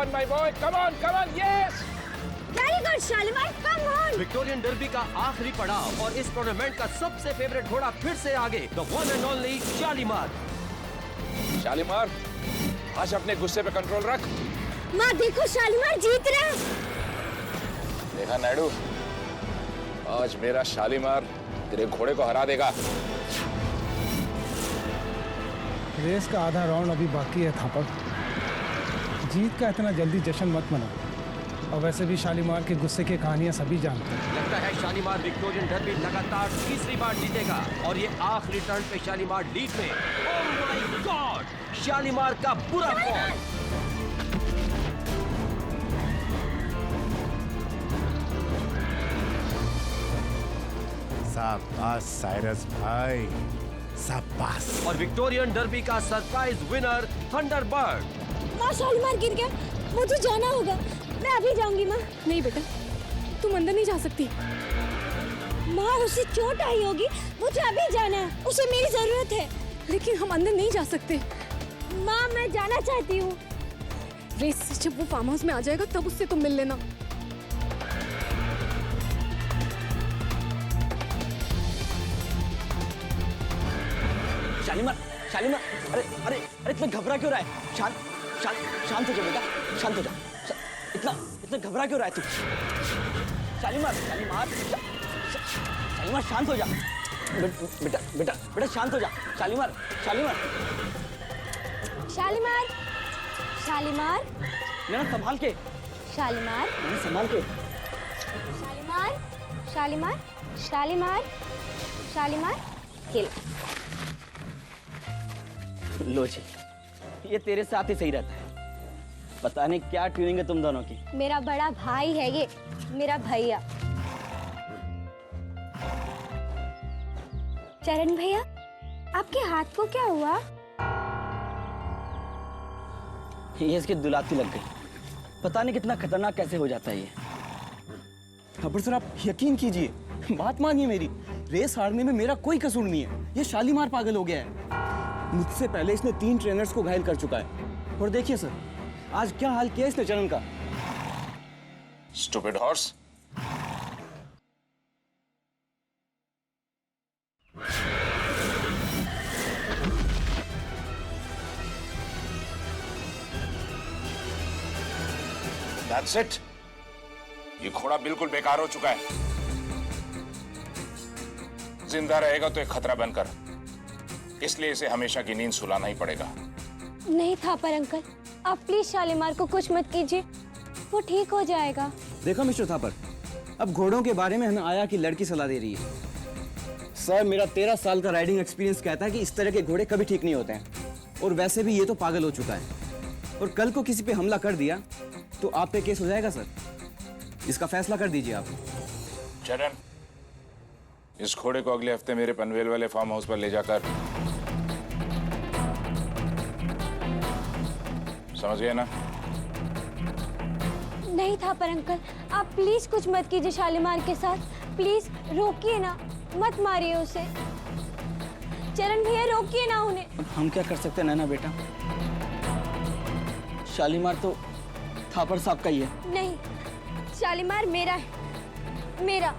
on, my boy. Come on, yes. Very good, Shalimar. Come on. Victorian derby का आखिरी पड़ाव और इस टूर्नामेंट का सबसे फेवरेट घोड़ा फिर से आगे, the one and only Shalimar. Shalimar, आज अपने गुस्से पे कंट्रोल रख। माँ देखो, शालीमार जीत रहा है। देखा नायडू, आज मेरा शालीमार तेरे घोड़े को हरा देगा। रेस का आधा राउंड अभी बाकी है थापर। जीत का इतना जल्दी जश्न मत मनाओ। और वैसे भी शालीमार के गुस्से की कहानियां सभी जानते हैं। लगता है शालीमार विक्टोरियन डर्बी लगातार तीसरी बार जीतेगा और ये आखिरी टर्न पे शालीमार लीड में। ओह माय गॉड, शालीमार का बुरा फॉल। शाबाश साइरस भाई, शाबाश। और विक्टोरियन डर्बी का सरप्राइज विनर थंडरबर्ड। माँ शालीमार गिर गया, मुझे जाना होगा। मैं अभी जाऊंगी माँ। नहीं बेटा, तुम अंदर नहीं जा सकती। माँ उसे चोट आई होगी, मुझे अभी जाना है, उसे मेरी जरूरत है। लेकिन हम अंदर नहीं जा सकते। माँ मैं जाना चाहती हूँ। रेस से जब वो फार्म हाउस में आ जाएगा तब उससे तुम मिल लेना। शालीमार, शालीमार, अरे अरे अरे इतना घबरा क्यों रहा है? शांत हो जा बेटा, शांत हो जा। इतना घबरा क्यों रहा है तू? शालीमार, शालीमार शांत हो जा। बेटा बेटा बेटा शांत हो जा। शालीमार, शालीमार, शालीमार, शालीमार, मेरा संभाल के। शालीमार, मेरा संभाल के। शालीमार, शालीमार, शालीमार, शालीमार, खेल। लो जी, ये तेरे साथ ही सही रहता है। पता नहीं क्या ट्यूनिंग है तुम दोनों की। मेरा बड़ा भाई है ये, मेरा भैया। चरण भैया, आपके हाथ को क्या हुआ? ये इसकी दुलाती लग गई। पता नहीं कितना खतरनाक कैसे हो जाता है ये। खबर सर, आप यकीन कीजिए, बात मानिए मेरी, रेस हारने में मेरा कोई कसूर नहीं है। ये शालीमार पागल हो गया है। मुझसे पहले इसने 3 ट्रेनर्स को घायल कर चुका है। और देखिए सर, आज क्या हाल किया इसने चरण का। Stupid horse. That's it. ये घोड़ा बिल्कुल बेकार हो चुका है। जिंदा रहेगा तो एक खतरा बनकर, इसलिए इसे हमेशा की नींद सुलाना ही पड़ेगा। नहीं थापर अंकल, आप प्लीज शालीमार को कुछ मत कीजिए, वो ठीक हो जाएगा। देखो मिस्टर थापर, अब घोड़ों के बारे में हमें आया कि लड़की सलाह दे रही है। सर, मेरा 13 साल का राइडिंग एक्सपीरियंस कहता है कि इस तरह के घोड़े कभी ठीक नहीं होते हैं। और वैसे भी ये तो पागल हो चुका है। और कल को किसी पे हमला कर दिया तो आप पे केस हो जाएगा सर। इसका फैसला कर दीजिए आप। चरण, इस घोड़े को अगले हफ्ते मेरे पनवेल वाले फार्म हाउस पर ले जाकर, समझ गए ना? नहीं थापर अंकल, आप प्लीज कुछ मत कीजिए शालीमार के साथ। प्लीज रोकिए ना, मत मारिए उसे। चरण भैया रोकिए ना उन्हें। अब हम क्या कर सकते हैं नैना बेटा? शालीमार तो थापर साहब का ही है। नहीं, शालीमार मेरा है, मेरा।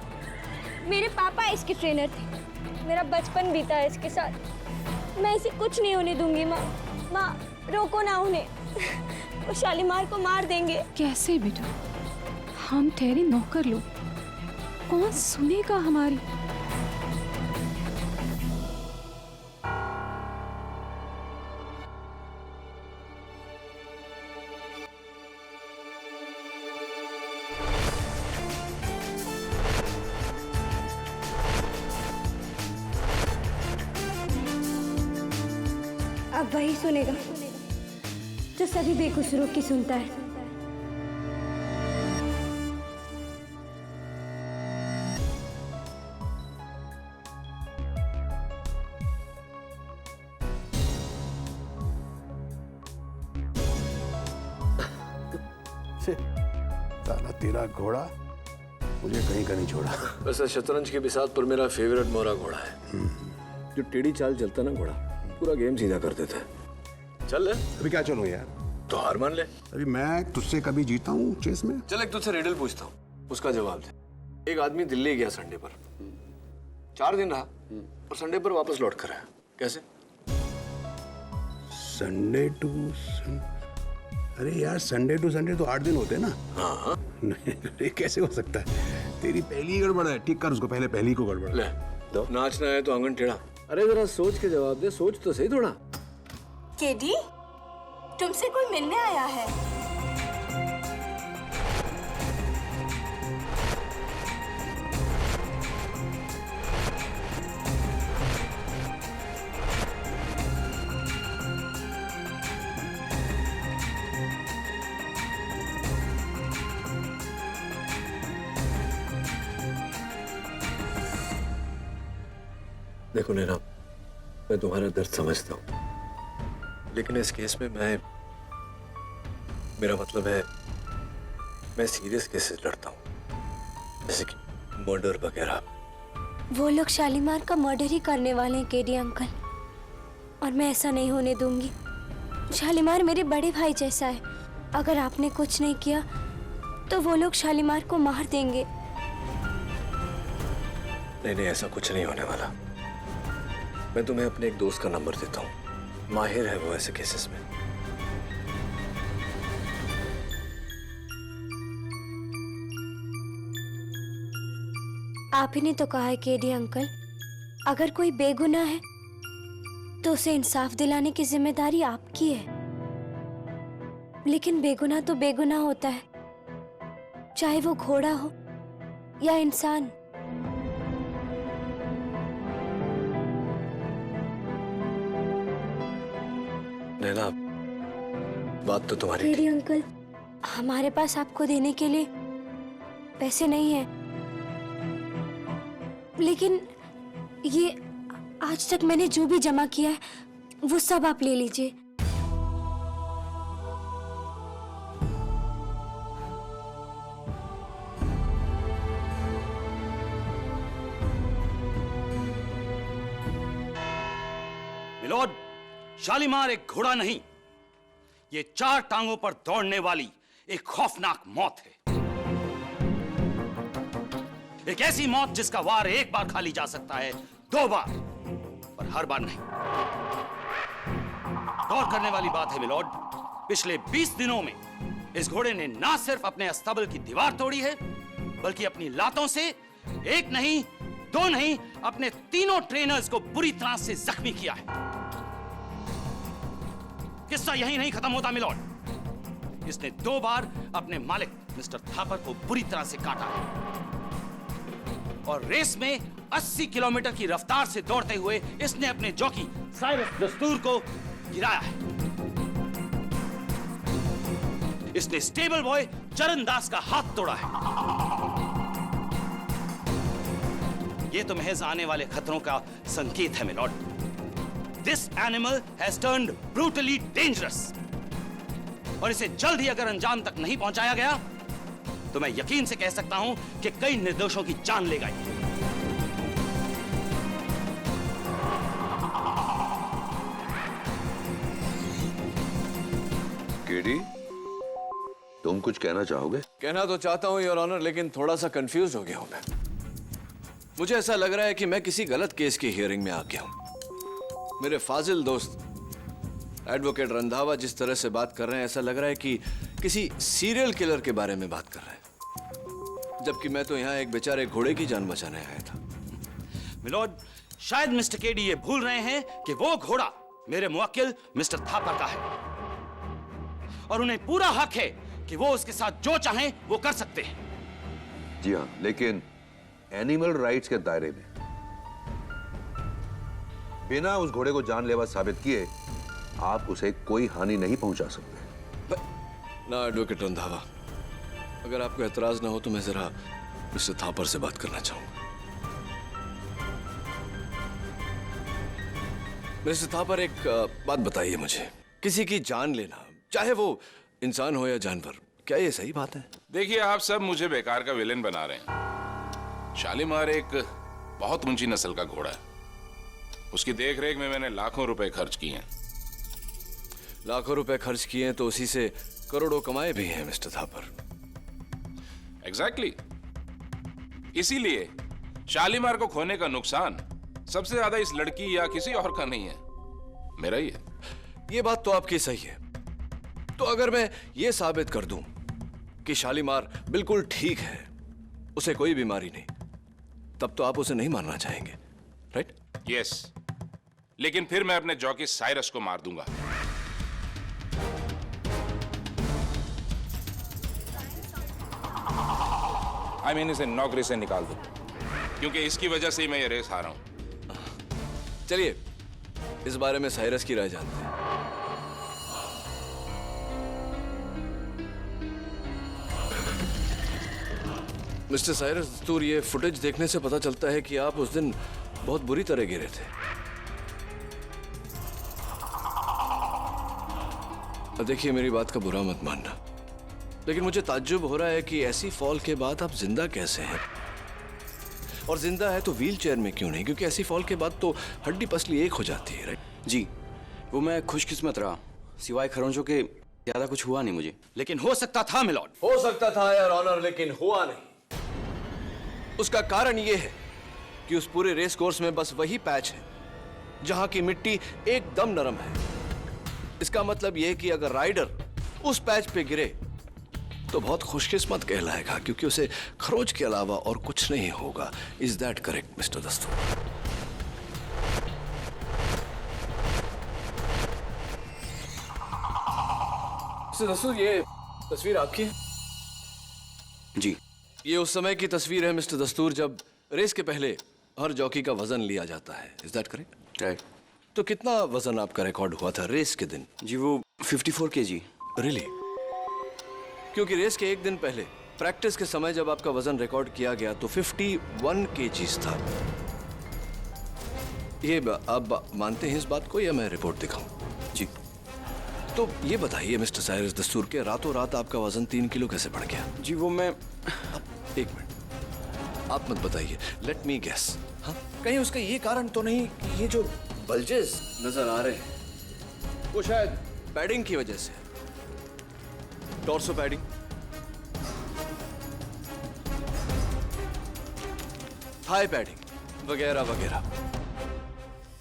मेरे पापा इसके ट्रेनर थे। मेरा बचपन बीता है इसके साथ। मैं इसे कुछ नहीं होने दूंगी। माँ, माँ रोको ना उन्हें, वो शालीमार को मार देंगे। कैसे बेटा, हम ठहरे नौकर लोग, कौन सुनेगा हमारी? अब वही सुनेगा जो सभी बेकसूरों की सुनता है। साला तेरा घोड़ा मुझे कहीं का नहीं छोड़ा। वैसे शतरंज के बिसात पर मेरा फेवरेट मोरा घोड़ा है। जो टेढ़ी चाल चलता ना घोड़ा, पूरा गेम सीधा कर देता है। चल अभी क्या चलूं यार? तो हार मान ले। अभी मैं तुझसे कभी जीता हूँ चेस में? चल एक तुझसे रिडल पूछता हूँ, उसका जवाब दे। एक आदमी दिल्ली गया संडे पर, 4 दिन रहा और संडे पर वापस लौट कर आया। कैसे? संडे टू अरे यार, संडे टू संडे तो 8 दिन होते हैं ना। हाँ। नहीं, ये कैसे हो सकता है? तेरी पहली गड़बड़ है, ठीक कर उसको, पहले पहली को गड़बड़। ले दो। नाचना है तो आंगन टेढ़ा। अरे जरा सोच के जवाब दे, सोच तो सही थोड़ा। केडी, तुमसे कोई मिलने आया है। देखो नैना, मैं तुम्हारा दर्द समझता हूँ, लेकिन इस केस में मेरा मतलब है, मैं सीरियस केसेस लड़ता हूँ, जैसे कि मर्डर वगैरह। वो लोग शालीमार का मर्डर ही करने वाले हैं केडी अंकल, और मैं ऐसा नहीं होने दूंगी। शालीमार मेरे बड़े भाई जैसा है, अगर आपने कुछ नहीं किया तो वो लोग शालीमार को मार देंगे। नहीं, ऐसा कुछ नहीं होने वाला। मैं तुम्हें अपने एक दोस्त का नंबर देता हूँ, माहिर है वो ऐसे केसेस में। आप ही ने तो कहा है केडी अंकल, अगर कोई बेगुनाह है तो उसे इंसाफ दिलाने की जिम्मेदारी आपकी है। लेकिन बेगुनाह तो बेगुनाह होता है, चाहे वो घोड़ा हो या इंसान। नैना, बात तो तुम्हारी केडी अंकल, हमारे पास आपको देने के लिए पैसे नहीं है, लेकिन ये आज तक मैंने जो भी जमा किया है वो सब आप ले लीजिए। मिलोड, शालीमार एक घोड़ा नहीं, ये 4 टांगों पर दौड़ने वाली एक खौफनाक मौत है। एक ऐसी मौत जिसका वार एक बार खा ली जा सकता है, 2 बार, पर हर बार नहीं। गौर करने वाली बात है मिलोड, पिछले 20 दिनों में इस घोड़े ने ना सिर्फ अपने अस्तबल की दीवार तोड़ी है, बल्कि अपनी लातों से 1 नहीं, 2 नहीं, अपने 3 ट्रेनर्स को बुरी तरह से जख्मी किया है। किस्सा यही नहीं खत्म होता मिलोड, इसने 2 बार अपने मालिक मिस्टर थापर को बुरी तरह से काटा है, और रेस में 80 किलोमीटर की रफ्तार से दौड़ते हुए इसने अपने जॉकी साइरस दस्तूर को गिराया है। इसने स्टेबल बॉय चरण दास का हाथ तोड़ा है। यह तो महज आने वाले खतरों का संकेत है milord. This animal has turned brutally dangerous, और इसे जल्द ही अगर अंजाम तक नहीं पहुंचाया गया तो मैं यकीन से कह सकता हूं कि कई निर्दोषों की जान लेगा। केडी, तुम कुछ कहना चाहोगे? कहना तो चाहता हूँ योर ऑनर, लेकिन थोड़ा सा कंफ्यूज हो गया हूं मैं। मुझे ऐसा लग रहा है कि मैं किसी गलत केस की हियरिंग में आ गया हूं। मेरे फाजिल दोस्त एडवोकेट रंधावा जिस तरह से बात कर रहे हैं, ऐसा लग रहा है कि किसी सीरियल किलर के बारे में बात कर रहे हैं, जबकि मैं तो यहाँ एक बेचारे घोड़े की जान बचाने आया था। मिलोड, शायद मिस्टर केडी ये भूल रहे हैं कि वो घोड़ा मेरे मुवक्किल मिस्टर थापर का है, और उन्हें पूरा हक है कि वो उसके साथ जो चाहें वो कर सकते हैं। जी हाँ, लेकिन एनिमल राइट्स के दायरे में बिना उस घोड़े को जानलेवा साबित किए आप उसे कोई हानि नहीं पहुंचा सकते। ना एडवोकेट रंधावा, अगर आपको एतराज ना हो तो मैं जरा मिस्टर थापर से बात करना चाहूंगा। मिस्टर थापर, एक बात बताइए मुझे, किसी की जान लेना, चाहे वो इंसान हो या जानवर, क्या ये सही बात है? देखिए, आप सब मुझे बेकार का विलेन बना रहे हैं। शालीमार एक बहुत ऊंची नस्ल का घोड़ा है, उसकी देखरेख में मैंने लाखों रुपए खर्च किए हैं। लाखों रुपए खर्च किए हैं तो उसी से करोड़ों कमाए भी हैं मिस्टर थापर। एग्जैक्टली इसीलिए शालीमार को खोने का नुकसान सबसे ज्यादा इस लड़की या किसी और का नहीं है, मेरा ही है। ये बात तो आपकी सही है। तो अगर मैं ये साबित कर दूं कि शालीमार बिल्कुल ठीक है, उसे कोई बीमारी नहीं, तब तो आप उसे नहीं मारना चाहेंगे, राइट? यस, लेकिन फिर मैं अपने जॉकी साइरस को मार दूंगा। आई मीन इसे नौकरी से निकाल दो, क्योंकि इसकी वजह से ही मैं ये रेस हारा हूं। चलिए इस बारे में साइरस की राय जानते हैं। मिस्टर साइरस दस्तूर, ये फुटेज देखने से पता चलता है कि आप उस दिन बहुत बुरी तरह गिरे थे। अब देखिए, मेरी बात का बुरा मत मानना, लेकिन मुझे ताज्जुब हो रहा है कि ऐसी फॉल के बाद आप जिंदा कैसे हैं? और जिंदा है तो व्हील चेयर में क्यों नहीं? क्योंकि ऐसी फॉल के बाद तो हड्डी पसली एक हो जाती है, राइट? जी, वो मैं खुशकिस्मत रहा, सिवाय खरोंचों के ज्यादा कुछ हुआ नहीं मुझे। लेकिन हो सकता था मिलॉर्ड। हो सकता था योर ऑनर, लेकिन हुआ नहीं। उसका कारण यह है कि उस पूरे रेस कोर्स में बस वही पैच है जहां की मिट्टी एकदम नरम है। इसका मतलब यह कि अगर राइडर उस पैच पे गिरे तो बहुत खुशकिस्मत कहलाएगा, क्योंकि उसे खरोच के अलावा और कुछ नहीं होगा। इज दैट करेक्ट मिस्टर दस्तूर? मिस्टर दस्तूर, ये तस्वीर आपकी है? जी, ये उस समय की तस्वीर है मिस्टर दस्तूर जब रेस के पहले हर जॉकी का वजन लिया जाता है। Is that correct? राइट। तो कितना वजन आपका रिकॉर्ड हुआ था रेस के दिन? जी, वो 54 kg। रियली? क्योंकि रेस के एक दिन पहले प्रैक्टिस के समय जब आपका वजन रिकॉर्ड किया गया तो 51 kg था। ये आप मानते हैं इस बात को या मैं रिपोर्ट दिखाऊं? जी। तो ये बताइए मिस्टर साइरस दस्तूर के रातों रात आपका वजन 3 किलो कैसे बढ़ गया? जी, वो मैं एक मिनट, आप मत बताइए, लेट मी गेस। हाँ, कहीं उसका ये कारण तो नहीं कि ये जो बल्जेस नजर आ रहे हैं वो शायद पैडिंग की वजह से, टॉर्सो पैडिंग, थाई पैडिंग वगैरह वगैरह,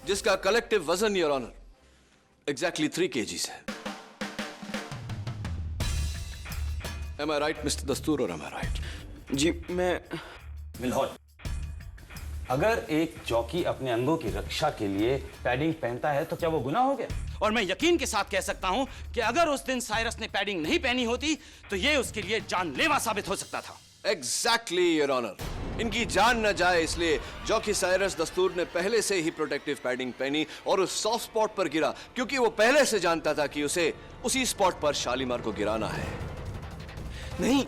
जिसका कलेक्टिव वजन योर ऑनर एग्जैक्टली 3 kgs है। Am I right, Mr. दस्तूर, और am I right? जी, मैं मिलॉर्ड, अगर एक जॉकी अपने अंगों की रक्षा के लिए पैडिंग पहनता है तो क्या वो गुनाह हो गया? और मैं यकीन के साथ कह सकता हूं कि अगर उस दिन साइरस ने पैडिंग नहीं पहनी होती तो ये उसके लिए जानलेवा साबित हो सकता था। Exactly, Your Honor. इनकी जान न जाए इसलिए जॉकी साइरस दस्तूर ने पहले से ही प्रोटेक्टिव पैडिंग पहनी और उस सॉफ्ट स्पॉट पर गिरा, क्योंकि वो पहले से जानता था कि उसे उसी स्पॉट पर शालीमार को गिराना है। नहीं,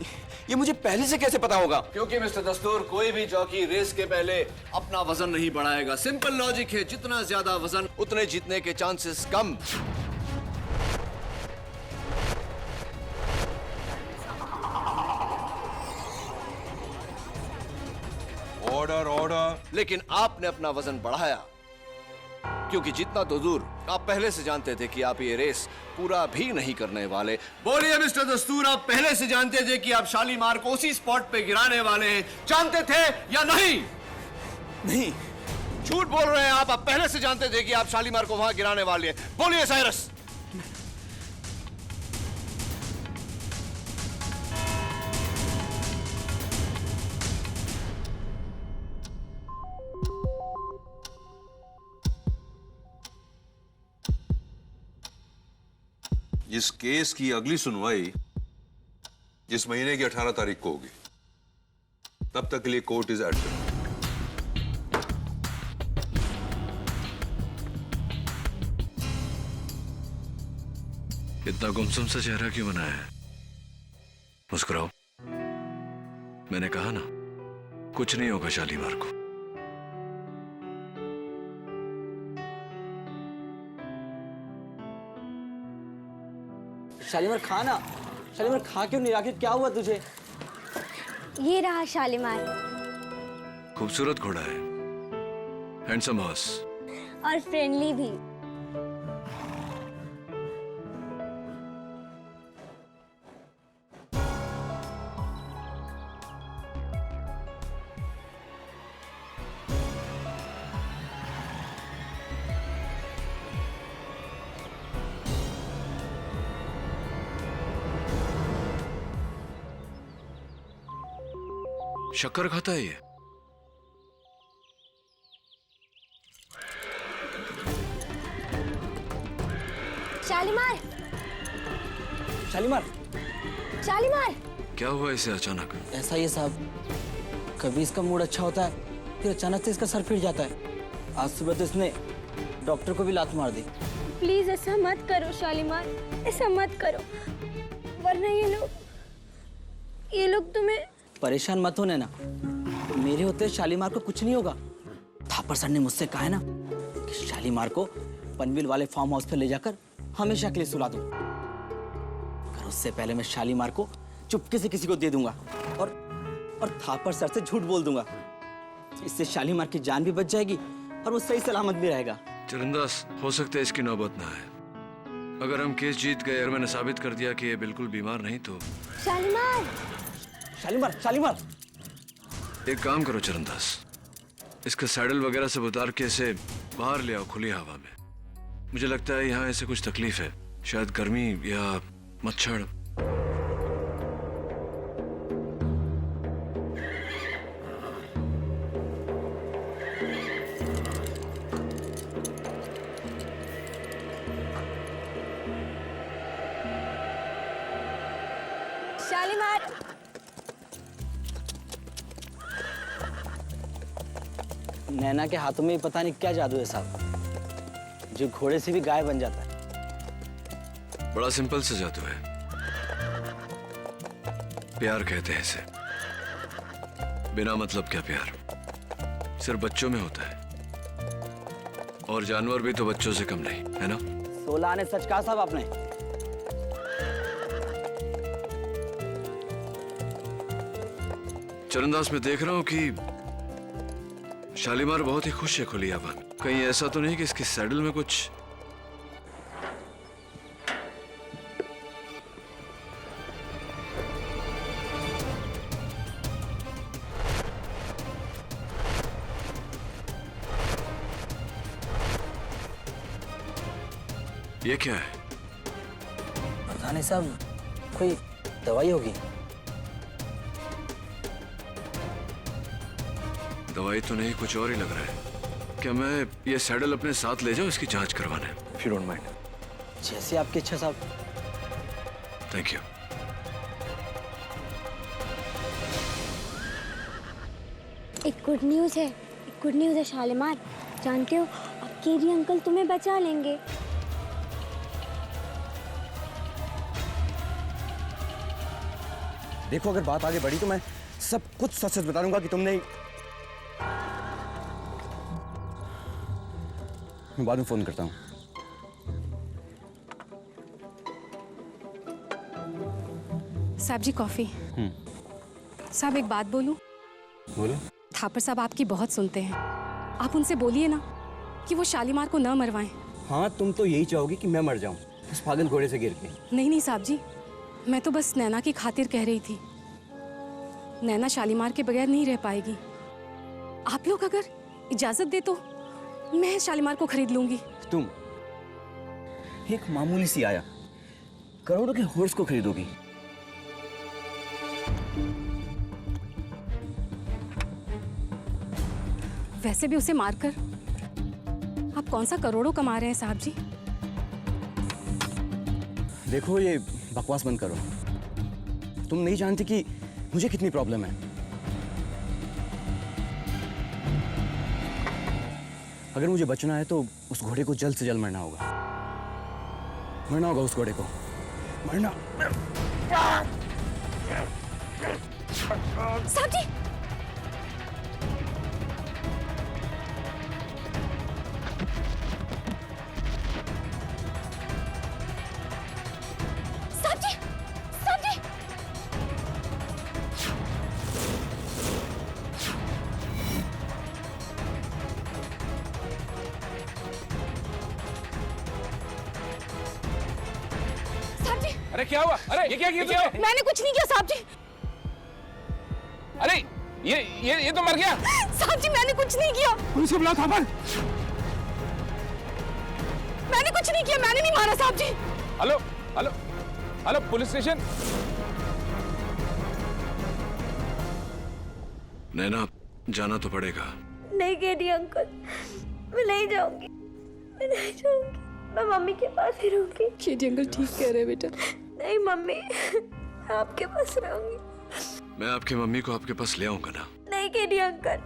ये मुझे पहले से कैसे पता होगा? क्योंकि मिस्टर दस्तूर, कोई भी जॉकी रेस के पहले अपना वजन नहीं बढ़ाएगा। सिंपल लॉजिक है, जितना ज्यादा वजन उतने जीतने के चांसेस कम। Order order. लेकिन आपने अपना वजन बढ़ाया, क्योंकि जितना तो दूर आप पहले से जानते थे कि आप ये रेस पूरा भी नहीं करने वाले। बोलिए मिस्टर दस्तूर, आप पहले से जानते थे कि आप शालीमार को उसी स्पॉट पे गिराने वाले हैं, जानते थे या नहीं? नहीं, झूठ बोल रहे हैं आप पहले से जानते थे कि आप शालीमार को वहां गिराने वाले हैं। बोलिए साइरस। इस केस की अगली सुनवाई इस महीने की 18 तारीख को होगी। तब तक के लिए कोर्ट इज एडजर्न। इतना गुमसुम सा चेहरा क्यों बनाया है? मुस्कुराओ। मैंने कहा ना, कुछ नहीं होगा शालीमार को। शालीमार खा ना। शालीमार खा क्यों नहीं? आखिर क्या हुआ तुझे? ये रहा शालीमार। खूबसूरत घोड़ा है, हैंडसम हॉर्स। और फ्रेंडली भी। शक्कर खाता है ये? शालीमार, शालीमार, शालीमार। क्या हुआ इसे अचानक? ऐसा ही है साहब, कभी इसका मूड अच्छा होता है, फिर अचानक से इसका सर फिर जाता है। आज सुबह तो इसने डॉक्टर को भी लात मार दी। प्लीज ऐसा मत करो शालीमार, ऐसा मत करो, वरना ये लोग तुम्हें। परेशान मत हो नैना, मेरे होते शालीमार को कुछ नहीं होगा। थापर सर ने मुझसे कहा है ना कि शालीमार को पनबिल वाले फार्म हाउस पर ले जाकर हमेशा के लिए सुला दूं। पर उससे पहले मैं शालीमार को चुपके से किसी को दे दूंगा और थापर सर से झूठ बोल दूंगा। इससे शालीमार की जान भी बच जाएगी और वो सही सलामत भी रहेगा। चरणदास, हो सकता है इसकी नौबत ना आए। अगर हम केस जीत गए और मैंने साबित कर दिया कि ये बिल्कुल बीमार नहीं तो। शालीमार, शालीमार, शालीमार। एक काम करो चरणदास, इसका सैडल वगैरह सब उतार के इसे बाहर ले आओ खुली हवा में। मुझे लगता है यहाँ ऐसे कुछ तकलीफ है, शायद गर्मी या मच्छर। शालीमार। नैना के हाथों में पता नहीं क्या जादू है साहब, जो घोड़े से भी गाय बन जाता है। बड़ा सिंपल सा जादू है, प्यार कहते हैं इसे। बिना मतलब क्या प्यार, सिर्फ बच्चों में होता है, और जानवर भी तो बच्चों से कम नहीं है ना। 16 आने सच कहा साहब आपने। चरणदास, मैं देख रहा हूं कि शालीमार बहुत ही खुश है खुली हवा में। कहीं ऐसा तो नहीं कि इसके सैडल में कुछ। ये क्या है? पता नहीं साहब, कोई दवाई होगी। दवाई तो नहीं, कुछ और ही लग रहा है। क्या मैं ये सैडल अपने साथ ले जाऊं इसकी जांच करवाने? If you don't mind. जैसे आपकी इच्छा साहब। Thank you. एक गुड न्यूज़ है शालीमार। जानते हो, अब केरी अंकल तुम्हें बचा लेंगे। देखो, अगर बात आगे बढ़ी तो मैं सब कुछ सच सच बता दूंगा कि तुमने। मैं बाद में फोन करता हूँ। साहब जी कॉफी। साहब एक बात बोलूं? बोलो। थापर साहब आपकी बहुत सुनते हैं, आप उनसे बोलिए ना कि वो शालीमार को न मरवाएं। हाँ, तुम तो यही चाहोगी कि मैं मर जाऊं उस पागल घोड़े से गिर के। नहीं साहब जी, मैं तो बस नैना की खातिर कह रही थी। नैना शालीमार के बगैर नहीं रह पाएगी। आप लोग अगर इजाजत दे तो मैं शालीमार को खरीद लूंगी। तुम एक मामूली सी आया करोड़ों के हॉर्स को खरीदोगी? वैसे भी उसे मारकर आप कौन सा करोड़ों कमा रहे हैं साहब जी? देखो, ये बकवास बंद करो। तुम नहीं जानती कि मुझे कितनी प्रॉब्लम है। अगर मुझे बचना है तो उस घोड़े को जल्द से जल्द मरना होगा। मरना होगा उस घोड़े को, मरना। साहब जी, साहब जी, साहब जी। साहब जी, अरे क्या हुआ? अरे ये क्या किया तुमने? मैंने कुछ नहीं किया साहब जी। अरे ये तो मर गया। साहब जी, मैंने कुछ नहीं किया। पुलिस को बुलाओ थापर। मैंने कुछ नहीं किया, मैंने नहीं मारा साहब जी। Hello hello hello, police station. Naina, जाना तो पड़ेगा। नहीं केडी अंकल, मैं नहीं जाऊंगी, मैं नहीं जाऊंगी, मैं मम्मी के पास ही रहूंगी। केडी अंकल ठीक कह रहे हैं बेटा। नहीं मम्मी, मैं आपके पास रहूंगी। मैं आपकी मम्मी को आपके पास ले आऊंगा ना। नहीं केडी अंकल,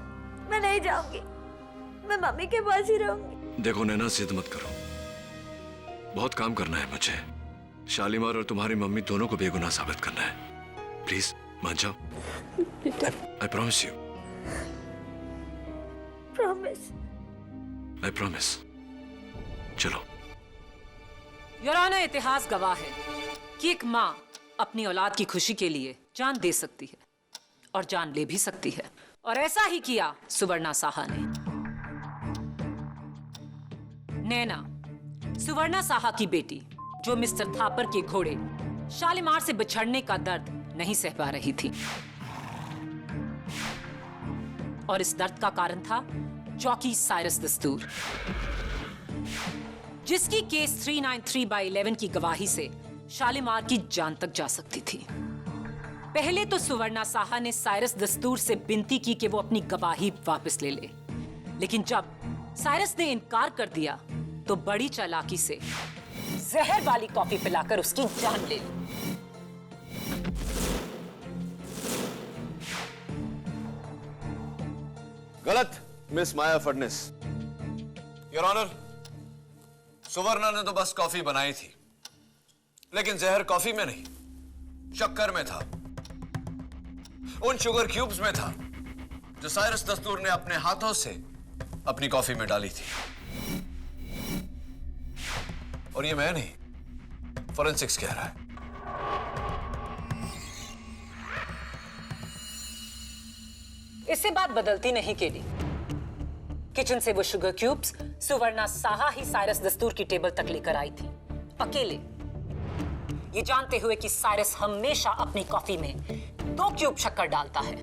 मैं नहीं जाऊंगी, मैं मम्मी के पास ही रहूंगी। देखो नैना, जिद मत करो, बहुत काम करना है मुझे। शालीमार और तुम्हारी मम्मी दोनों को बेगुनाह साबित करना है। प्लीज मान जाओ। I promise you. Promise. I promise. चलो। योर ऑनर, इतिहास गवाह है कि एक माँ अपनी औलाद की खुशी के लिए जान दे सकती है और जान ले भी सकती है, और ऐसा ही किया सुवर्णा साहा ने। नैना, सुवर्णा साहा की बेटी, जो मिस्टर थापर के घोड़े शालीमार से बिछड़ने का दर्द नहीं सह पा रही थी, और इस दर्द का कारण था जॉकी साइरस दस्तूर, जिसकी केस 393/11 की गवाही से शालीमार की जान तक जा सकती थी। पहले तो सुवर्णा साहा ने साइरस दस्तूर से विनती की कि वो अपनी गवाही वापस ले ले, लेकिन जब साइरस ने इनकार कर दिया तो बड़ी चालाकी से जहर वाली कॉफी पिलाकर उसकी जान ले ली। गलत, miss Maya Phadnis. Your honour, सुवर्णा ने तो बस कॉफी बनाई थी, लेकिन जहर कॉफी में नहीं, शक्कर में था, उन शुगर क्यूब्स में था जो साइरस दस्तूर ने अपने हाथों से अपनी कॉफी में डाली थी। और ये मैं नहीं, फॉरेंसिक्स कह रहा है। इससे बात बदलती नहीं केडी। किचन से वो शुगर क्यूब्स सुवर्णा साहा ही साइरस दस्तूर की टेबल तक लेकर आई थी, अकेले, ये जानते हुए कि साइरस हमेशा अपनी कॉफी में 2 क्यूब शक्कर डालता है।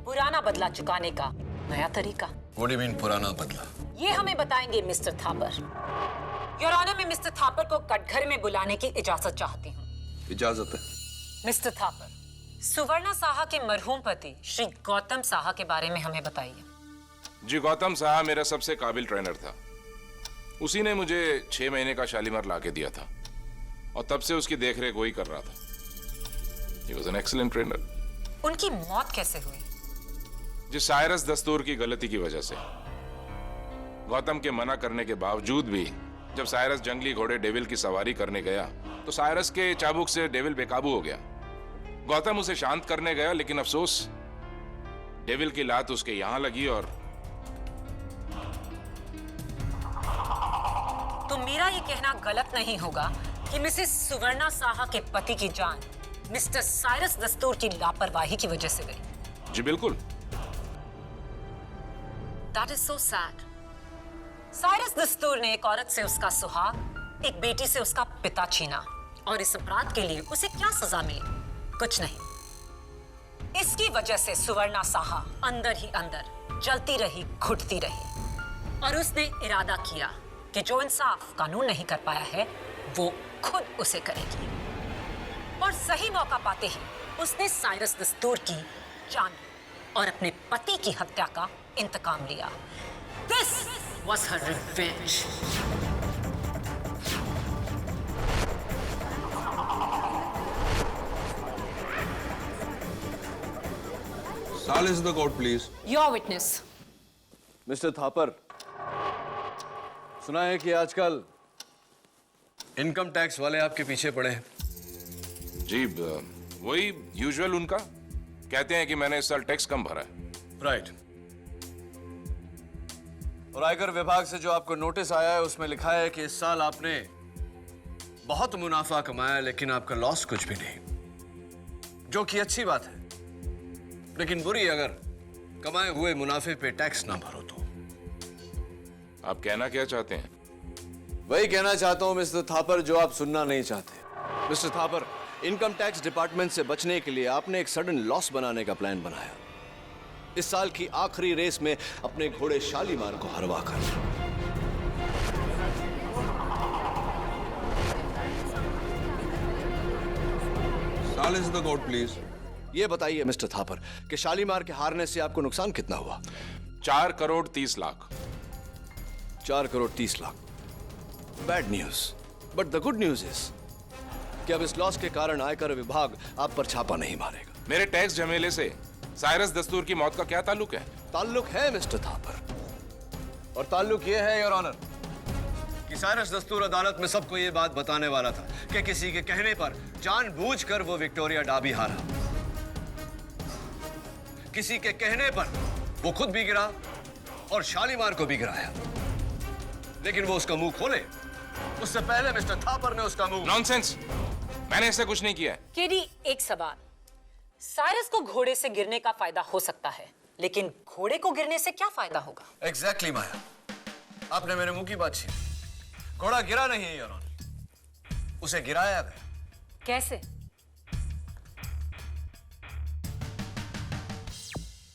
पुराना बदला चुकाने का नया तरीका। What do you mean, पुराना बदला? ये हमें बताएंगे मिस्टर थापर। योर ऑनर, मैं मिस्टर थापर को कटघरे में बुलाने की इजाजत चाहती हूँ। इजाजत है। मिस्टर थापर, सुवर्णा साहा के मरहूम पति श्री गौतम साहा के बारे में हमें बताइए। जी, गौतम साहा मेरा सबसे काबिल ट्रेनर था। उसी ने मुझे 6 महीने का शालीमार लाके दिया था, और तब से उसकी देखरेख वही कर रहा था। He was an excellent trainer. उनकी मौत कैसे हुई? जिस साइरस दस्तूर की गलती की वजह से। गौतम के मना करने के बावजूद भी जब साइरस जंगली घोड़े डेविल की सवारी करने गया तो साइरस के चाबुक से डेविल बेकाबू हो गया। गौतम उसे शांत करने गया, लेकिन अफसोस डेविल की लात उसके यहां लगी। और तो मेरा ये कहना गलत नहीं होगा कि मिसेस सुवर्णा साहा के पति की जान मिस्टर साइरस दस्तूर की लापरवाही की वजह से गई। जी बिल्कुल। That is so sad. Cyrus दस्तूर ने एक औरत से उसका सुहाग, एक बेटी से उसका पिता छीना, और इस अपराध के लिए उसे क्या सजा मिली? कुछ नहीं। इसकी वजह से सुवर्णा साहा अंदर ही अंदर जलती रही, घुटती रही, और उसने इरादा किया कि जो इंसाफ कानून नहीं कर पाया है वो खुद उसे करेगी। और सही मौका पाते ही उसने साइरस दस्तूर की जान और अपने पति की हत्या का इंतकाम लिया। This was her revenge. Silence in the court, please. Your witness. Mister Thapar, सुना है कि आजकल इनकम टैक्स वाले आपके पीछे पड़े हैं। जी, वही यूजुअल उनका। कहते हैं कि मैंने इस साल टैक्स कम भरा है। राइट। और आयकर विभाग से जो आपको नोटिस आया है उसमें लिखा है कि इस साल आपने बहुत मुनाफा कमाया, लेकिन आपका लॉस कुछ भी नहीं, जो कि अच्छी बात है, लेकिन बुरी अगर कमाए हुए मुनाफे पे टैक्स ना भरो तो। आप कहना क्या चाहते हैं? वही कहना चाहता हूं मिस्टर थापर जो आप सुनना नहीं चाहते। Mister Thapar, income tax department से बचने के लिए आपने एक सडन लॉस बनाने का प्लान बनाया, इस साल की आखिरी रेस में अपने घोड़े शालीमार को हरवा कर। Silence in the court, please. ये बताइए मिस्टर थापर कि शालीमार के हारने से आपको नुकसान कितना हुआ? 4 crore 30 lakh. 4 crore 30 lakh. Bad news, but the good news is कि अब इस लॉस के कारण आयकर विभाग आप पर छापा नहीं मारेगा। मेरे टैक्स झमेले से साइरस दस्तूर की मौत का क्या ताल्लुक है? ताल्लुक है मिस्टर थापर, और ताल्लुक ये है योर ऑनर कि साइरस दस्तूर अदालत में सबको ये बात बताने वाला था कि किसी के कहने पर जानबूझकर वो विक्टोरिया डार्बी हारा। किसी के कहने पर वो खुद भी गिरा और शालीमार को भी गिराया, लेकिन वो उसका मुंह खोले उससे पहले मिस्टर थापर ने उसका मुंह। नॉनसेंस, मैंने ऐसा कुछ नहीं किया है। केडी, एक सवाल। साइरस को घोड़े से गिरने का फायदा हो सकता है, लेकिन घोड़े को गिरने से क्या फायदा होगा? एग्जैक्टली माया, आपने मेरे मुंह की बात छीनी। घोड़ा गिरा नहीं है योर ऑनर, उसे गिराया गया। कैसे?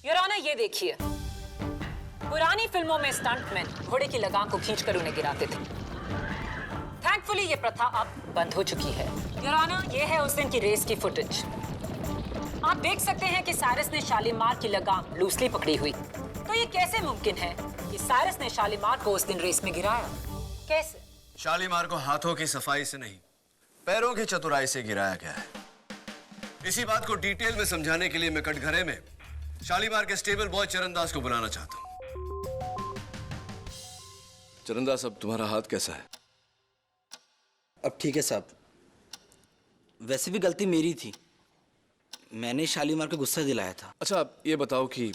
योर ऑनर, ये देखिए, पुरानी फिल्मों में स्टंटमैन घोड़े की लगाम को खींचकर उन्हें गिराते थे। थैंकफुली ये प्रथा अब बंद हो चुकी है। योर ऑनर, ये है उस दिन की रेस की फुटेज। आप देख सकते हैं कि साइरस ने शालीमार की लगाम लूसली पकड़ी हुई। तो ये कैसे मुमकिन है कि साइरस ने शालीमार को उस दिन रेस में गिराया? कैसे? शालीमार को हाथों की सफाई से नहीं, पैरों की चतुराई से गिराया गया है। इसी बात को डिटेल में समझाने के लिए मैं कटघरे में शालीमार के स्टेबल बॉय चरणदास को बुलाना चाहता हूं। चरणदास, अब तुम्हारा हाथ कैसा है? अब ठीक है साहब। वैसे भी गलती मेरी थी, मैंने शालीमार को गुस्सा दिलाया था। अच्छा, आप ये बताओ कि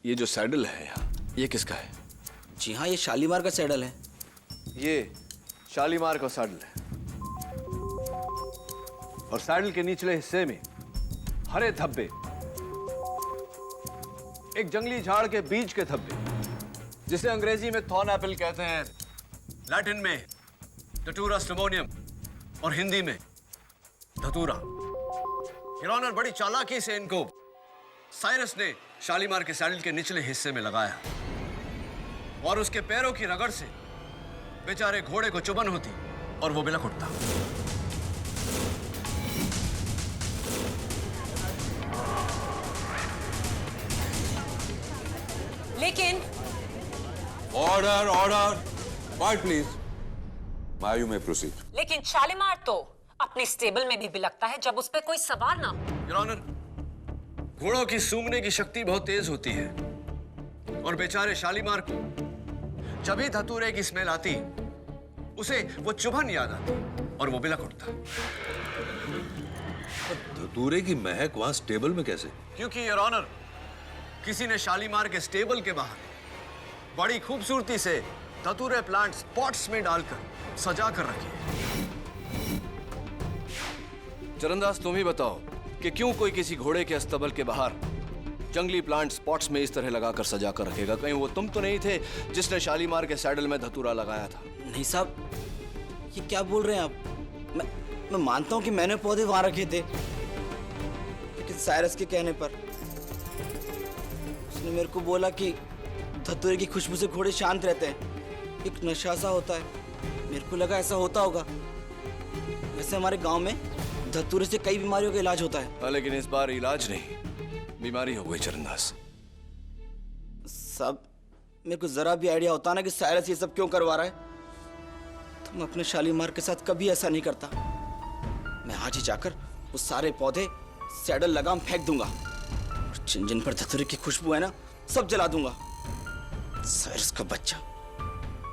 ये जो सैडल है यहाँ, ये किसका है? जी हाँ, ये शालीमार का सैडल है। ये शालीमार का सैडल है, और सैडल के निचले हिस्से में हरे धब्बे, एक जंगली झाड़ के बीज के धब्बे, जिसे अंग्रेजी में थॉर्न एपल कहते हैं, लैटिन में डटूरा स्टिमोनियम और हिंदी में धतूरा। योर ऑनर, बड़ी चालाकी से इनको साइरस ने शालीमार के सैडल के निचले हिस्से में लगाया, और उसके पैरों की रगड़ से बेचारे घोड़े को चुभन होती और वो बिलख उठता। लेकिन ऑर्डर, ऑर्डर, क्वाइट प्लीज। मायू में प्रोसीड। लेकिन शालीमार तो अपने स्टेबल में भी बिलखता है जब उस पर कोई सवार ना हो। योर ऑनर, घोड़ों की सूंघने की शक्ति बहुत तेज होती है, और बेचारे शालीमार को जब ही धतूरे की स्मेल आती उसे वो चुभन याद आती और वो बिलख उठता। धतूरे की महक वहां स्टेबल में कैसे? क्योंकि योर ऑनर, किसी ने शालीमार के स्टेबल के बाहर बड़ी खूबसूरती से धतूरे प्लांट्स पॉट्स में डालकर सजा कर रखे। चरणदास, तुम ही बताओ कि क्यों कोई किसी घोड़े के अस्तबल के बाहर जंगली प्लांट स्पॉट्स में इस तरह लगाकर सजा कर रखेगा? कहीं वो तुम तो नहीं थे जिसने शालीमार के सैडल में धतूरा लगाया था? नहीं साहब, ये क्या बोल रहे हैं आप? मैं मानता हूं कि मैंने पौधे वहां रखे थे, लेकिन साइरस के कहने पर उसने मेरे को बोला कि धतूरे की खुशबू से घोड़े शांत रहते हैं, एक नशा सा होता है। मेरे को लगा ऐसा होता होगा। वैसे हमारे गांव में धतूरे से कई बीमारियों का इलाज होता है। लेकिन इस बार इलाज नहीं, बीमारी हो गई चरणदास। सब मेरे को जरा भी आइडिया होता ना कि साइरस ये सब क्यों करवा रहा है, तो मैं अपने शालीमार के साथ कभी ऐसा नहीं करता। मैं आज ही जाकर वो सारे पौधे, सैडल, लगाम फेंक दूंगा, और जिन जिन पर धतूरे की खुशबू है ना, सब जला दूंगा। साइरस का बच्चा,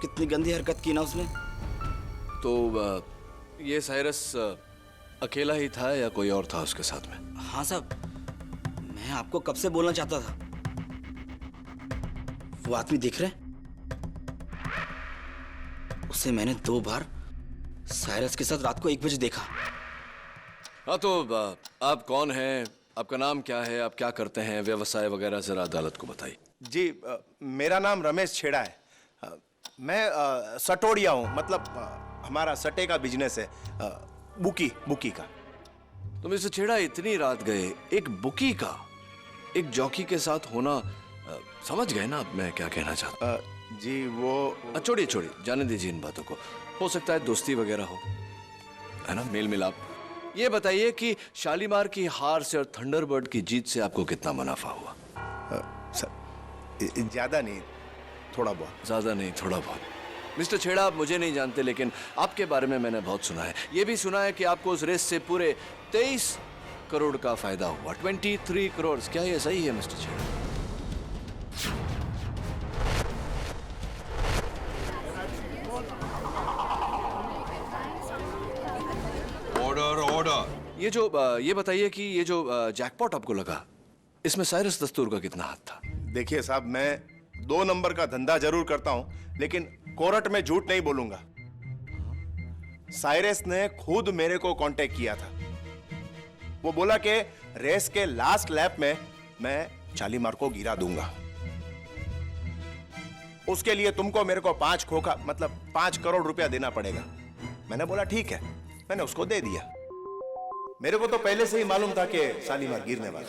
कितनी गंदी हरकत की ना उसने। तो ये साइरस अकेला ही था या कोई और था उसके साथ में? हाँ साहब, मैं आपको कब से बोलना चाहता था। वो आदमी दिख रहे, उसे मैंने 2 बार साइरस के साथ रात को 1 बजे देखा। हाँ, तो आप कौन हैं, आपका नाम क्या है, आप क्या करते हैं, व्यवसाय वगैरह जरा अदालत को बताइए। जी, मेरा नाम रमेश छेड़ा है। मैं सटोड़िया हूँ, मतलब हमारा सटे का बिजनेस है, बुकी का। तो मिस्टर छेड़ा, इतनी रात गए एक बुकी का एक जॉकी के साथ होना, समझ गए ना आप मैं क्या कहना चाहता? जी वो छोड़िए छोड़िए, जाने दीजिए इन बातों को। हो सकता है दोस्ती वगैरह हो, है ना, मेल मिलाप। ये बताइए कि शालीमार की हार से और थंडरबर्ड की जीत से आपको कितना मुनाफा हुआ? ज्यादा नहीं, थोड़ा बहुत। ज्यादा नहीं, थोड़ा बहुत। मिस्टर छेड़ा, आप मुझे नहीं जानते, लेकिन आपके बारे में मैंने बहुत सुना है। ये भी सुना है कि आपको उस रेस से पूरे 23 करोड़ का फायदा हुआ। 23 करोड़। क्या ये सही है मिस्टर छेड़ा? Order order. ये बताइए कि ये जो जैकपॉट आपको लगा, इसमें साइरस दस्तूर का कितना हाथ था? देखिए साहब, मैं 2 नंबर का धंधा जरूर करता हूं, लेकिन कोर्ट में झूठ नहीं बोलूंगा। साइरस ने खुद मेरे को कांटेक्ट किया था। वो बोला कि रेस के लास्ट लैप में मैं शालीमार को गिरा दूंगा। उसके लिए तुमको मेरे को 5 करोड़ रुपया देना पड़ेगा। मैंने बोला ठीक है, मैंने उसको दे दिया। मेरे को तो पहले से ही मालूम था कि शालीमार गिरने वाला।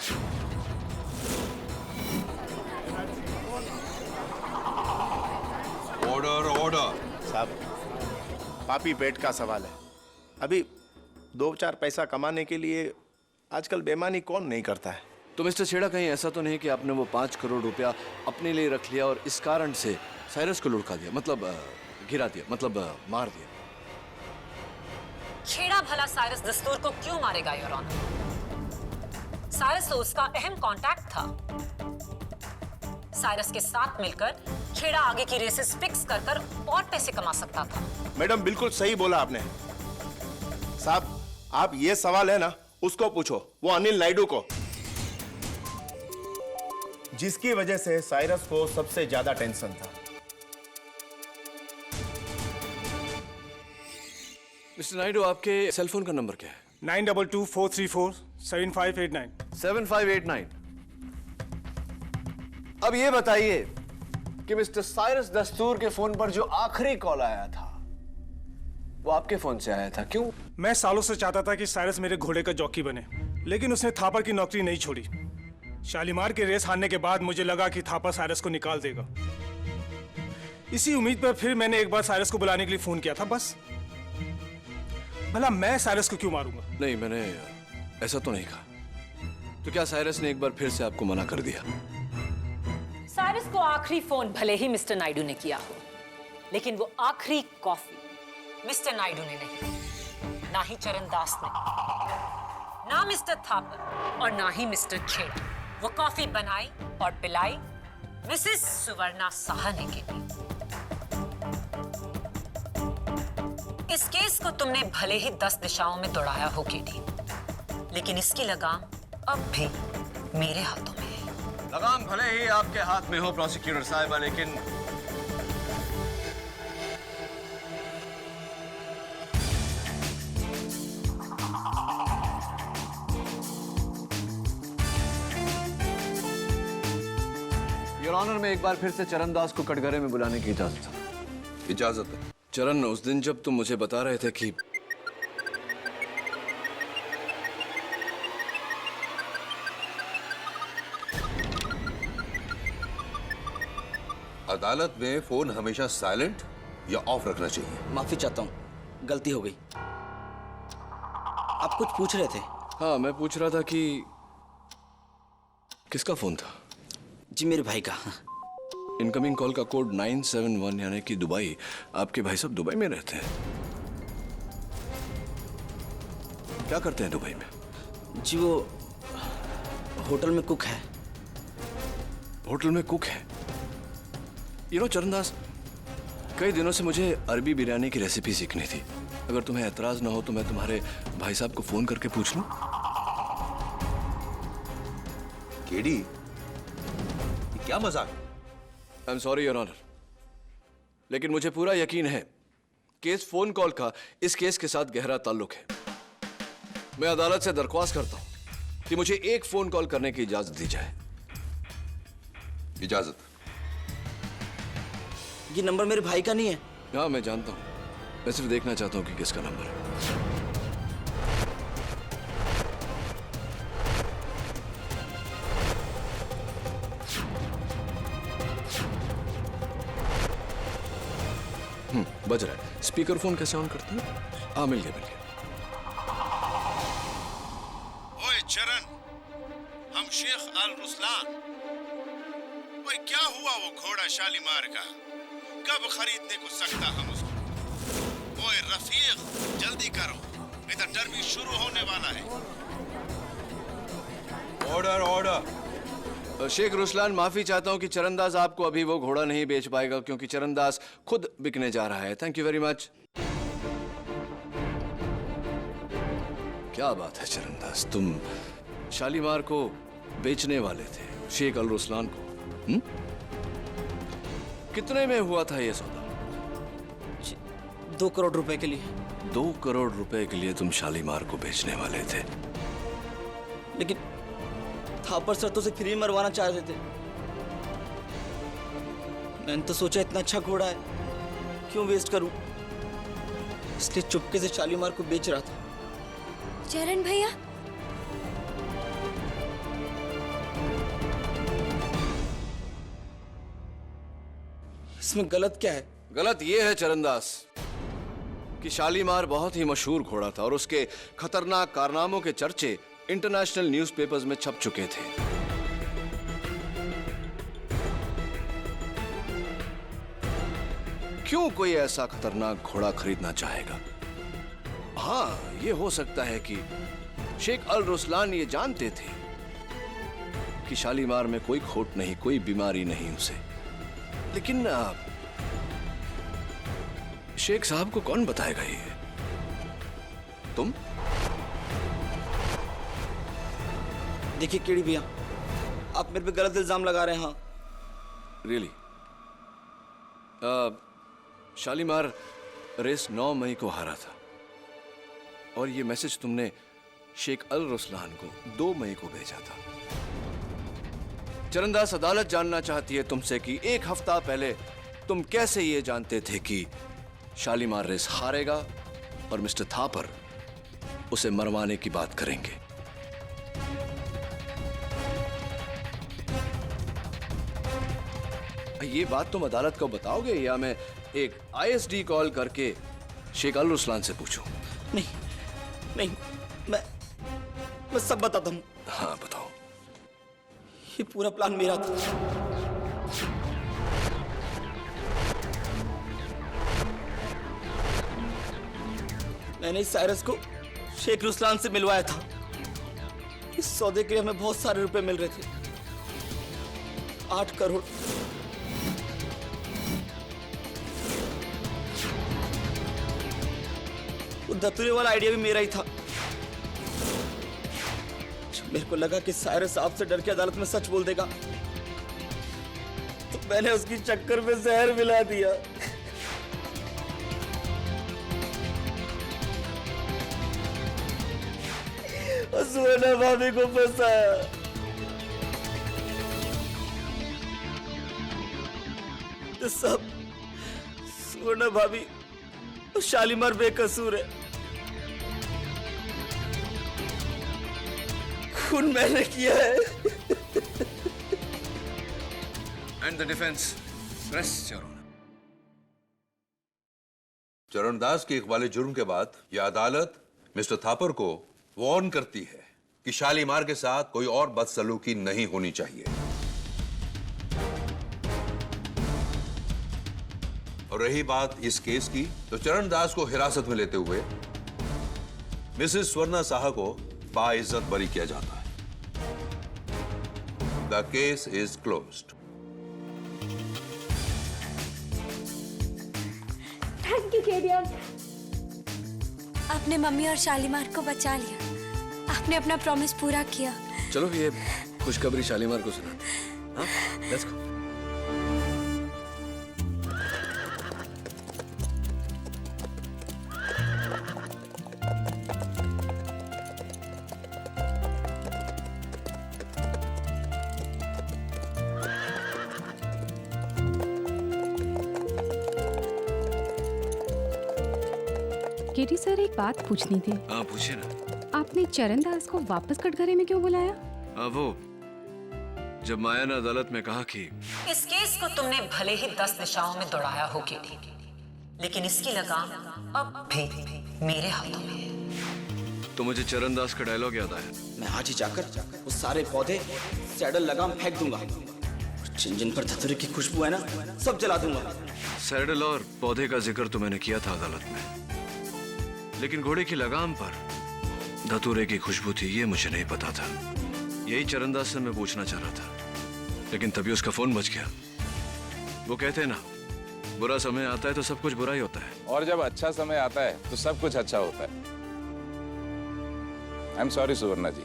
Order order. साहब, पापी पेट का सवाल है। अभी 2-4 पैसा कमाने के लिए आजकल बेईमानी कौन नहीं करता है। तो मिस्टर छेड़ा, कहीं ऐसा तो नहीं कि आपने वो 5 करोड़ रुपया अपने लिए रख लिया और इस कारण से साइरस को लुढ़का दिया, मतलब गिरा दिया, मतलब मार दिया? छेड़ा भला साइरस दस्तूर को क्यों मारेगा योर ऑनर? साइरस तो उसका अहम कांटेक्ट था। साइरस के साथ मिलकर छेड़ा आगे की रेसेस फिक्स कर और पैसे कमा सकता था। मैडम, बिल्कुल सही बोला आपने। साहब, आप ये सवाल है ना, उसको पूछो, वो अनिल नायडू को, जिसकी वजह से साइरस को सबसे ज्यादा टेंशन था। मिस्टर नायडू, आपके सेल फोन का नंबर क्या है? 9224347589। 7589। अब ये बताइए कि मिस्टर साइरस दस्तूर के फोन पर जो आखिरी कॉल आया था, वो आपके फोन से आया था। क्यों? मैं सालों से चाहता था कि साइरस मेरे घोड़े का जॉकी बने, लेकिन उसने थापर की नौकरी नहीं छोड़ी। शालीमार के रेस हारने के बाद मुझे लगा कि थापर साइरस को निकाल देगा। इसी उम्मीद पर फिर मैंने एक बार साइरस को बुलाने के लिए फोन किया था, बस। भला मैं साइरस को क्यों मारूंगा? नहीं, मैंने ऐसा तो नहीं कहा। तो क्या साइरस ने एक बार फिर से आपको मना कर दिया? साइरस को आखिरी फोन भले ही मिस्टर नायडू ने किया हो, लेकिन वो आखिरी कॉफी मिस्टर नायडू ने नहीं, ना ही चरण दास ने, ना मिस्टर थापर और ना ही मिस्टर छेड़ा। वो कॉफी बनाई और पिलाई मिसेस सुवर्णा साहनी के लिए। इस केस को तुमने भले ही 10 दिशाओं में दौड़ाया हो केडी, लेकिन इसकी लगाम अब भी मेरे हाथों में है। लगाम भले ही आपके हाथ में हो प्रोसिक्यूटर साहिबा, लेकिन योर ऑनर, में एक बार फिर से चरणदास को कटघरे में बुलाने की इजाजत है। इजाजत है। चरण, उस दिन जब तुम मुझे बता रहे थे कि अदालत में फोन हमेशा साइलेंट या ऑफ रखना चाहिए। माफी चाहता हूँ, गलती हो गई। आप कुछ पूछ रहे थे? हाँ, मैं पूछ रहा था कि किसका फोन था? जी, मेरे भाई का। इनकमिंग कॉल का कोड 971, यानी कि दुबई। आपके भाई साहब दुबई में रहते हैं? क्या करते हैं दुबई में? जी, वो होटल में कुक है। होटल में कुक है? चरणदास, कई दिनों से मुझे अरबी बिरयानी की रेसिपी सीखनी थी। अगर तुम्हें ऐतराज ना हो तो मैं तुम्हारे भाई साहब को फोन करके पूछ लूं? केडी, ये क्या मजाक? I am sorry your honour, लेकिन मुझे पूरा यकीन है कि इस फोन कॉल का इस केस के साथ गहरा ताल्लुक है। मैं अदालत से दरख्वास्त करता हूं कि मुझे एक फोन कॉल करने की इजाजत दी जाए। इजाजत। ये नंबर मेरे भाई का नहीं है। हाँ, मैं जानता हूं, मैं सिर्फ देखना चाहता हूं कि किसका नंबर है। बज रहा है। स्पीकर फोन कैसे ऑन करते हैं? हाँ, मिल गया। चरण, हम शेख अल रुसलान। ओए क्या हुआ वो घोड़ा शालीमार का? कब खरीदने को सकता हम उसको? ओए रफीक, जल्दी करो, इधर डर्बी शुरू होने वाला है। Order order. शेख रुसलान, माफी चाहता हूं कि चरणदास आपको अभी वो घोड़ा नहीं बेच पाएगा क्योंकि चरणदास खुद बिकने जा रहा है। Thank you very much. क्या बात है चरणदास, तुम शालीमार को बेचने वाले थे शेख अल रुसलान को? कितने में हुआ था ये सौदा? 2 करोड़ रुपए के लिए। 2 करोड़ रुपए के लिए तुम शालीमार को बेचने वाले थे? लेकिन थापर सर तो उसे फ्री में मरवाना चाह रहे थे। मैंने तो सोचा इतना अच्छा घोड़ा है, क्यों वेस्ट करूं, इसलिए चुपके से शालीमार को बेच रहा था। चरण भैया, इसमें गलत क्या है? गलत ये है चरणदास कि शालीमार बहुत ही मशहूर घोड़ा था और उसके खतरनाक कारनामों के चर्चे इंटरनेशनल न्यूज़पेपर्स में छप चुके थे। क्यों कोई ऐसा खतरनाक घोड़ा खरीदना चाहेगा? हाँ, ये हो सकता है कि शेख अल रुसलान ये जानते थे कि शालीमार में कोई खोट नहीं, कोई बीमारी नहीं उसे। लेकिन शेख साहब को कौन बताएगा ये? तुम? देखिए केड़ी भैया, आप मेरे पे गलत इल्जाम लगा रहे हैं। हाँ रियली? शालीमार रेस 9 मई को हारा था और ये मैसेज तुमने शेख अल रुसलान को 2 मई को भेजा था। चरणदास, अदालत जानना चाहती है तुमसे कि 1 हफ्ता पहले तुम कैसे ये जानते थे कि शालीमार रेस हारेगा और मिस्टर थापर उसे मरवाने की बात करेंगे? ये बात तुम अदालत को बताओगे या मैं एक आईएसडी कॉल करके शेख अल रुसलान से पूछूं? नहीं, मैं सब बताता हूँ। हाँ बताओ। ये पूरा प्लान मेरा था। मैंने इस साइरस को शेख रुसलान से मिलवाया था। इस सौदे के लिए हमें बहुत सारे रुपए मिल रहे थे, 8 करोड़। वो दतुरे वाला आइडिया भी मेरा ही था। जब मेरे को लगा कि साइरस आपसे डर के अदालत में सच बोल देगा, तो मैंने उसकी चक्कर में जहर मिला दिया। और सुवर्णा भाभी को फंसाया। तो सब सुवर्णा भाभी और शालीमार बेकसूर है। खून मैंने किया है। And the defence rest your honour. Charandas के इकबाल जुर्म के बाद यह अदालत मिस्टर थापर को वार्न करती है कि शालीमार के साथ कोई और बदसलूकी नहीं होनी चाहिए। और रही बात इस केस की, तो चरणदास को हिरासत में लेते हुए मिसेस स्वर्णा साहा को बाइज्जत बरी किया जाता है। The case is closed. Thank you Kedia, आपने मम्मी और शालीमार को बचा लिया। आपने अपना प्रॉमिस पूरा किया। चलो ये खुशखबरी शालीमार को सुना। हाँ, लेट्स गो। केटी सर, एक बात पूछनी थी। हाँ पूछिए ना। आपने चरणदास को वापस कटघरे में क्यों बुलाया? वो जब माया ने अदालत में कहा कि इस केस को तुमने भले ही 10 दिशाओं में दौड़ाया हो केटी, लेकिन इसकी लगाम अब भी मेरे हाथों में है। तो मुझे चरणदास का डायलॉग याद आया। मैं आज ही जाकर वो सारे पौधे सैडल लगाम फेंक दूंगा। जिन जिन पर धतूरे की खुशबू है ना, सब जला दूंगा। सैडल और पौधे का जिक्र तो मैंने किया था अदालत में, लेकिन घोड़े की लगाम पर धतूरे की खुशबू थी ये मुझे नहीं पता था। यही चरणदास से मैं पूछना चाह रहा था, लेकिन तभी उसका फोन बज गया। वो कहते हैं ना, बुरा समय आता है तो सब कुछ बुरा ही होता है, और जब अच्छा समय आता है तो सब कुछ अच्छा होता है। आई एम सॉरी सुवर्णा जी,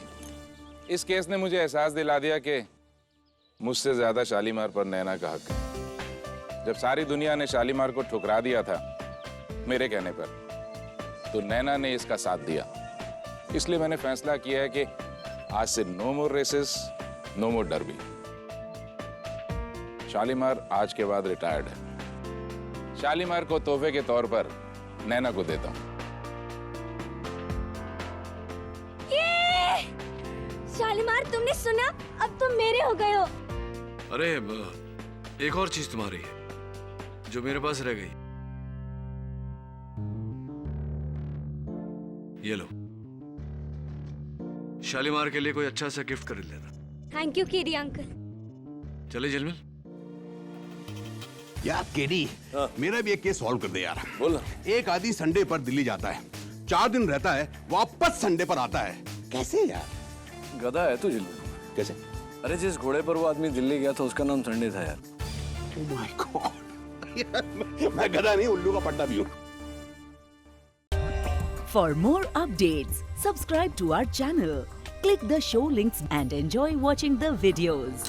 इस केस ने मुझे एहसास दिला दिया कि मुझसे ज्यादा शालीमार पर नैना का हक है। जब सारी दुनिया ने शालीमार को ठुकरा दिया था मेरे कहने पर, तो नैना ने इसका साथ दिया। इसलिए मैंने फैसला किया है कि आज से नो मोर रेसेस, नो मोर डर्बी। शालीमार आज के बाद रिटायर्ड है। शालीमार को तोहफे के तौर पर नैना को देता हूं। शालीमार, तुमने सुना? अब तुम मेरे हो गए हो। अरे एक और चीज तुम्हारी है जो मेरे पास रह गई। ये लो, शालीमार के लिए कोई अच्छा सा गिफ्ट खरीद लेना। थैंक यू कीरी अंकल। चले झिलमिल। यार केडी, मेरा भी एक केस सॉल्व कर दे यार। बोल ना। एक आदमी संडे पर दिल्ली जाता है, 4 दिन रहता है, वापस संडे पर आता है। कैसे यार? गधा है तू झिलमिल। कैसे? अरे जिस घोड़े पर वो आदमी दिल्ली गया था उसका नाम संडे था यार। Oh my God! मैं गधा नहीं, उल्लू का पट्टा भी हूँ। For more updates, subscribe to our channel, click the show links and enjoy watching the videos.